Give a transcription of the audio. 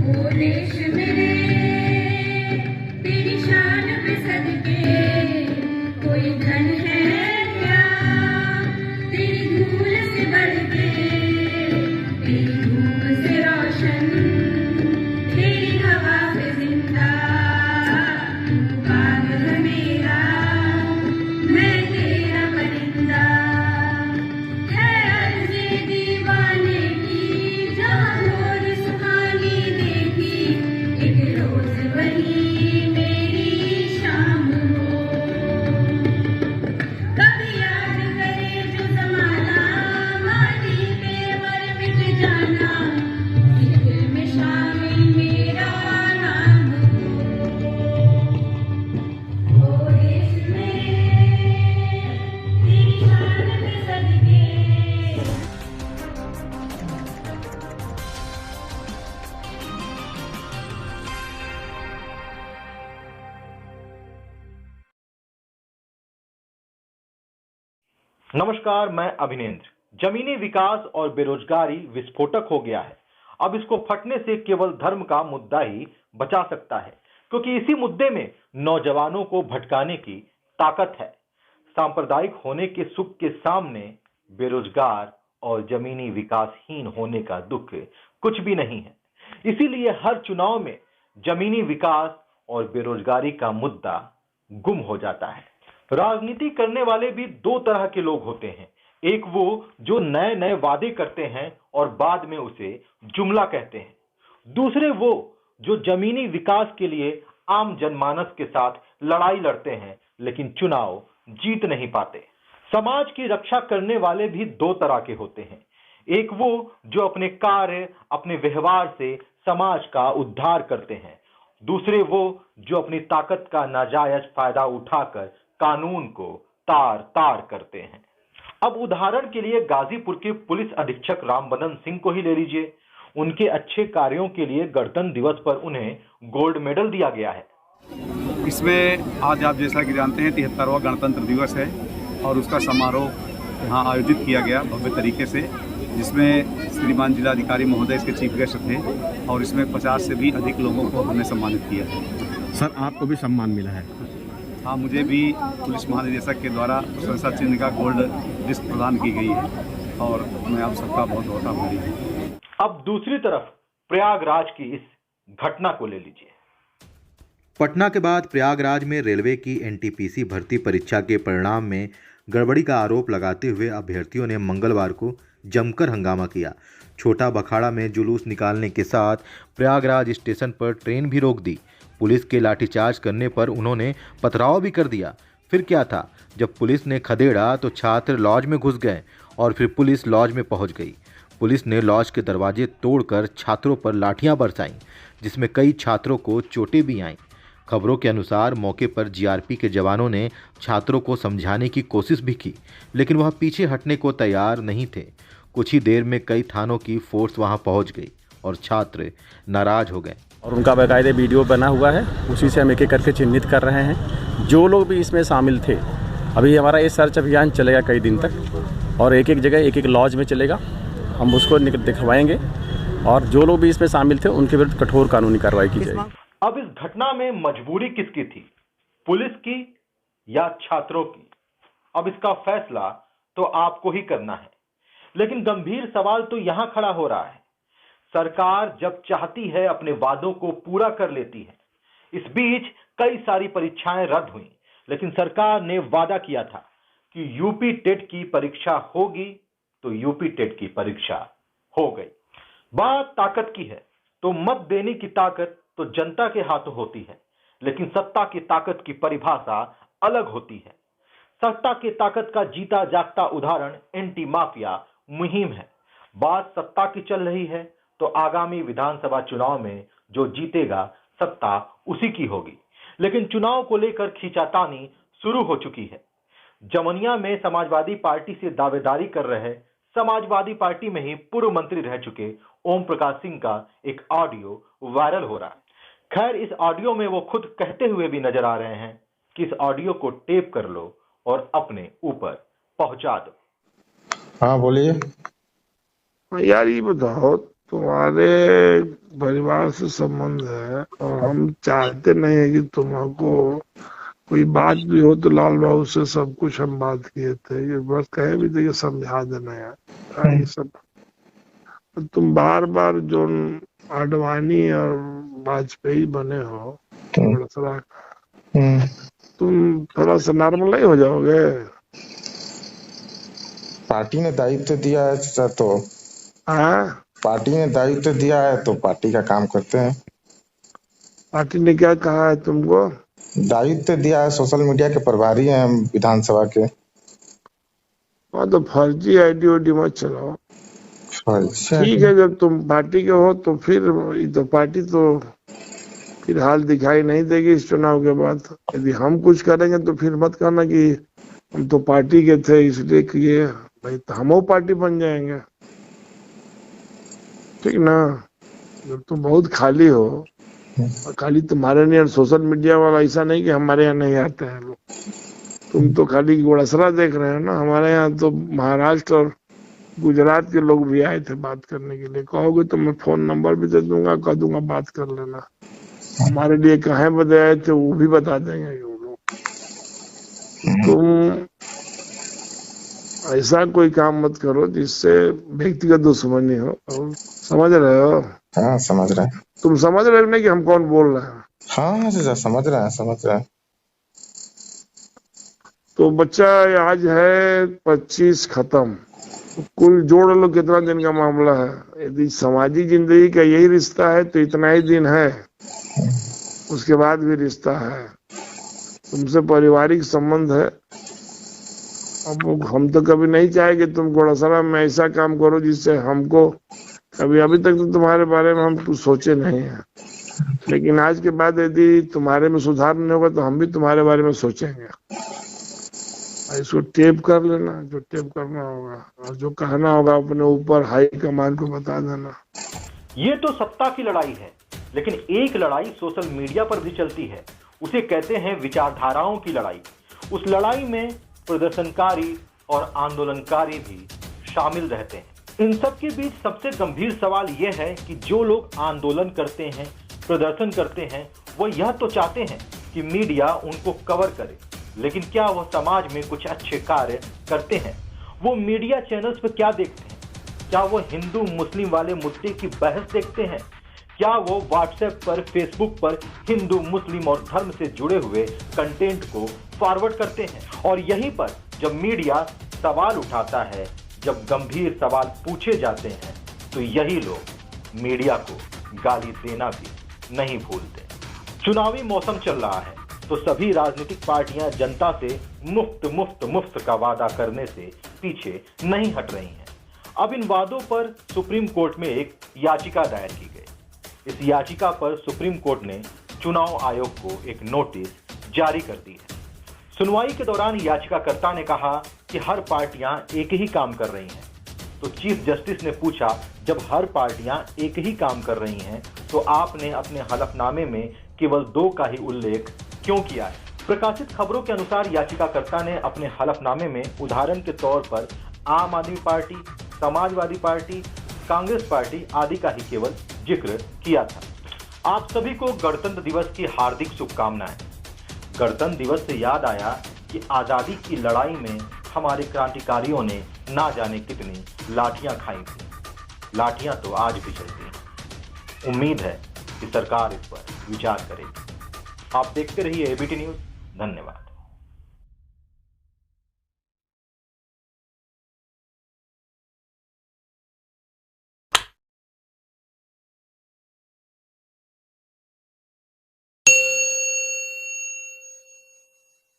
ओ देश मेरे तेरी शान पे सदके कोई धन है क्या तेरी धूल से बढ़ के तेरी धूप से रोशन तेरी हवा से जिंदा तू बाग है मेरा मैं तेरा परिंदा है अर्ज़े दीवाने की जहाँ भोर सुहानी देखी एक रोज वही मेरी शाम हो कभी याद करे जो ज़माना माटी पे मर मिट जाना इस दिल में शामिल मेरा नाम हो ओ देश में तेरी शान पे सदके नमस्कार, मैं अभिनेंद्र। जमीनी विकास और बेरोजगारी विस्फोटक हो गया है। अब इसको फटने से केवल धर्म का मुद्दा ही बचा सकता है, क्योंकि इसी मुद्दे में नौजवानों को भटकाने की ताकत है। सांप्रदायिक होने के सुख के सामने बेरोजगार और जमीनी विकासहीन होने का दुख कुछ भी नहीं है। इसीलिए हर चुनाव में जमीनी विकास और बेरोजगारी का मुद्दा गुम हो जाता है। राजनीति करने वाले भी दो तरह के लोग होते हैं। एक वो जो नए नए वादे करते हैं और बाद में उसे जुमला कहते हैं। दूसरे वो जो जमीनी विकास के लिए आम जनमानस के साथ लड़ाई लड़ते हैं लेकिन चुनाव जीत नहीं पाते। समाज की रक्षा करने वाले भी दो तरह के होते हैं। एक वो जो अपने कार्य, अपने व्यवहार से समाज का उद्धार करते हैं। दूसरे वो जो अपनी ताकत का नाजायज फायदा उठाकर कानून को तार तार करते हैं। अब उदाहरण के लिए गाजीपुर के पुलिस अधीक्षक रामबदन सिंह को ही ले लीजिए। उनके अच्छे कार्यों के लिए गणतंत्र दिवस पर उन्हें गोल्ड मेडल दिया गया है। इसमें आज आप जैसा कि जानते हैं 73वां गणतंत्र दिवस है और उसका समारोह यहाँ आयोजित किया गया भव्य तरीके से, जिसमें श्रीमान जिलाधिकारी महोदय इसके चीफ गेस्ट थे और इसमें 50 से भी अधिक लोगों को हमने सम्मानित किया है। सर, आपको भी सम्मान मिला है? हाँ, मुझे भी पुलिस महानिदेशक के द्वारा प्रशंसा चिन्ह का गोल्ड डिस्क प्रदान की गई है और मैं आप सबका बहुत बहुत आभारी हूँ। अब दूसरी तरफ प्रयागराज की इस घटना को ले लीजिए। पटना के बाद प्रयागराज में रेलवे की एनटीपीसी भर्ती परीक्षा के परिणाम में गड़बड़ी का आरोप लगाते हुए अभ्यर्थियों ने मंगलवार को जमकर हंगामा किया। छोटा बखाड़ा में जुलूस निकालने के साथ प्रयागराज स्टेशन पर ट्रेन भी रोक दी। पुलिस के लाठीचार्ज करने पर उन्होंने पथराव भी कर दिया। फिर क्या था, जब पुलिस ने खदेड़ा तो छात्र लॉज में घुस गए और फिर पुलिस लॉज में पहुंच गई। पुलिस ने लॉज के दरवाजे तोड़कर छात्रों पर लाठियां बरसाईं, जिसमें कई छात्रों को चोटें भी आईं। खबरों के अनुसार मौके पर जीआरपी के जवानों ने छात्रों को समझाने की कोशिश भी की, लेकिन वह पीछे हटने को तैयार नहीं थे। कुछ ही देर में कई थानों की फोर्स वहां पहुंच गई और छात्र नाराज हो गए। और उनका बाकायदे वीडियो बना हुआ है, उसी से हम एक एक करके चिन्हित कर रहे हैं जो लोग भी इसमें शामिल थे। अभी हमारा ये सर्च अभियान चलेगा कई दिन तक और एक एक जगह एक एक लॉज में चलेगा। हम उसको दिखवाएंगे और जो लोग भी इसमें शामिल थे उनके विरुद्ध कठोर कानूनी कार्रवाई की जाएगी। अब इस घटना में मजबूरी किसकी थी, पुलिस की या छात्रों की? अब इसका फैसला तो आपको ही करना है। लेकिन गंभीर सवाल तो यहां खड़ा हो रहा है। सरकार जब चाहती है अपने वादों को पूरा कर लेती है। इस बीच कई सारी परीक्षाएं रद्द हुई, लेकिन सरकार ने वादा किया था कि यूपी टेट की परीक्षा होगी, तो यूपी टेट की परीक्षा हो गई। बात ताकत की है तो मत देने की ताकत तो जनता के हाथों होती है, लेकिन सत्ता की ताकत की परिभाषा अलग होती है। सत्ता की ताकत का जीता जागता उदाहरण एंटी माफिया मुहिम है। बात सत्ता की चल रही है तो आगामी विधानसभा चुनाव में जो जीतेगा सत्ता उसी की होगी, लेकिन चुनाव को लेकर खींचातानी शुरू हो चुकी है। जमनिया में समाजवादी पार्टी से दावेदारी कर रहे समाजवादी पार्टी में ही पूर्व मंत्री रह चुके ओम प्रकाश सिंह का एक ऑडियो वायरल हो रहा है। खैर, इस ऑडियो में वो खुद कहते हुए भी नजर आ रहे हैं कि इस ऑडियो को टेप कर लो और अपने ऊपर पहुंचा दो। हाँ बोलिए। यार ये बताओ, तुम्हारे परिवार से संबंध है और हम चाहते नहीं है कि तुमको कोई बात भी हो तो लाल बाबू से सब कुछ हम बात किए थे, ये बस कहे भी थे कि समझा देना यार ये सब। तुम बार बार जो आडवाणी और वाजपेयी बने हो थोड़ा तुम थोड़ा सा नॉर्मल नहीं हो जाओगे? पार्टी ने दायित्व दिया है सर, तो हाँ पार्टी ने दायित्व दिया है तो पार्टी का काम करते हैं। पार्टी ने क्या कहा है तुमको? दायित्व दिया है, सोशल मीडिया के प्रभारी हैं हम विधानसभा के। हाँ तो फर्जी आईडी वाईडी मत चलाओ। अच्छा, ठीक है, जब तुम पार्टी के हो तो फिर तो पार्टी तो फिलहाल दिखाई नहीं देगी इस चुनाव के बाद। यदि हम कुछ करेंगे तो फिर मत कहना कि हम तो पार्टी के थे इसलिए किए, भाई तो हम पार्टी बन जाएंगे, ठीक ना? जब तुम बहुत खाली हो, और खाली तुम्हारे नहीं, सोशल मीडिया वाला ऐसा नहीं कि हमारे यहाँ नहीं आते हैं लोग, तुम तो खाली गोड़सरा देख रहे हो ना। हमारे यहाँ तो महाराष्ट्र और गुजरात के लोग भी आए थे बात करने के लिए। कहोगे तो मैं फोन नंबर भी दे दूंगा, कह दूंगा बात कर लेना। हमारे लिए कहाँ बदे आए थे वो भी बता देंगे वो लोग। तुम ऐसा कोई काम मत करो जिससे व्यक्तिगत दुश्मनी हो, और समझ रहे हो? हाँ समझ रहे हैं। तुम समझ रहे हो नहीं कि हम कौन बोल रहे हैं? हाँ सर समझ रहे हैं। तो बच्चा आज है 25 खत्म, कुल जोड़ लो कितना दिन का मामला है। यदि सामाजिक जिंदगी का यही रिश्ता है तो इतना ही दिन है, उसके बाद भी रिश्ता है। तुमसे पारिवारिक संबंध है। अब हम तो कभी नहीं चाहे कि तुम घोड़ासरा में ऐसा काम करो जिससे हमको कभी, अभी तक तो तुम्हारे बारे में हम कुछ सोचे नहीं है, लेकिन आज के बाद यदि तुम्हारे में सुधार नहीं होगा तो हम भी तुम्हारे बारे में सोचेंगे। इसको टेप कर लेना जो टेप करना होगा, और जो कहना होगा अपने ऊपर हाई कमान को बता देना। ये तो सत्ता की लड़ाई है, लेकिन एक लड़ाई सोशल मीडिया पर भी चलती है, उसे कहते हैं विचारधाराओं की लड़ाई। उस लड़ाई में प्रदर्शनकारी और आंदोलनकारी भी शामिल रहते हैं। इन सब के बीच सबसे गंभीर सवाल यह है कि जो लोग आंदोलन करते हैं, प्रदर्शन करते हैं, वो यह तो चाहते हैं कि मीडिया उनको कवर करे, लेकिन क्या वह समाज में कुछ अच्छे कार्य करते हैं? वो मीडिया चैनल्स पर क्या देखते हैं? क्या वो हिंदू मुस्लिम वाले मुद्दे की बहस देखते हैं? क्या वो व्हाट्सएप पर, फेसबुक पर हिंदू मुस्लिम और धर्म से जुड़े हुए कंटेंट को फॉरवर्ड करते हैं? और यहीं पर जब मीडिया सवाल उठाता है, जब गंभीर सवाल पूछे जाते हैं, तो यही लोग मीडिया को गाली देना भी नहीं भूलते। चुनावी मौसम चल रहा है तो सभी राजनीतिक पार्टियां जनता से मुफ्त का वादा करने से पीछे नहीं हट रही हैं। अब इन वादों पर सुप्रीम कोर्ट में एक याचिका दायर की गई। इस याचिका पर सुप्रीम कोर्ट ने चुनाव आयोग को एक नोटिस जारी कर दी है। सुनवाई के दौरान याचिकाकर्ता ने कहा कि हर पार्टियां एक ही काम कर रही हैं। तो चीफ जस्टिस ने पूछा, जब हर पार्टियां एक ही काम कर रही हैं तो आपने अपने हलफनामे में केवल 2 का ही उल्लेख क्यों किया है? प्रकाशित खबरों के अनुसार याचिकाकर्ता ने अपने हलफनामे में उदाहरण के तौर पर आम आदमी party, Samajwadi party, Congress party आदि का ही केवल जिक्र किया था। आप सभी को गणतंत्र दिवस की हार्दिक शुभकामनाएं। गणतंत्र दिवस से याद आया कि आजादी की लड़ाई में हमारे क्रांतिकारियों ने ना जाने कितनी लाठियां खाई थी। लाठियां तो आज भी चलती हैं। उम्मीद है कि सरकार इस पर विचार करेगी। आप देखते रहिए एबीटी न्यूज़। धन्यवाद।